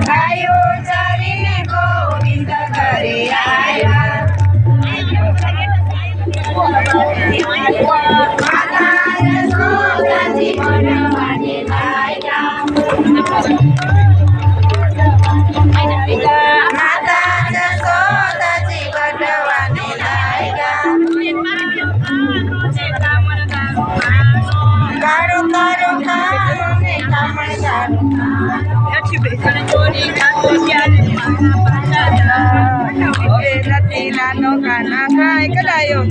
ગાયો ચરીને ગોવિંદ ઘરે આવ્યા માતા જશોદાજી વનવાને લાગ્યા માતા જશોદાજી વનવાને લાગ્યા કાળો કાળો કાળો ને કામણ હવે નથી નાનો કાના ખાય કલાયો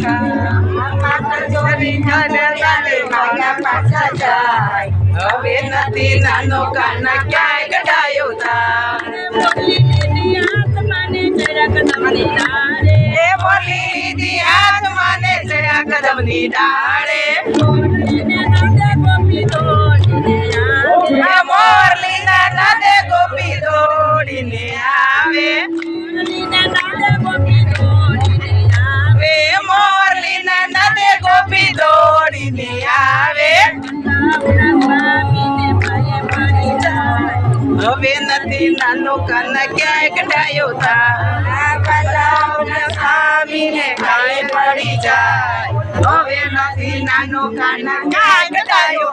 હવે નથી નાનો કાના ક્યાંય ગડાયો એ બોલી લીધી આત્માને ચડ્યા કદમની ડાળે મોરલીના નાદે ગોપી દોડીને આવે મોરલીના નાદે ગોપી દોડીને આવે હવે નથી નાનો કાના ક્યાંય કઢાયો સ્વામીને કાંઈ પડી જાય હવે નથી નાનો કાના ક્યાંય કઢાયો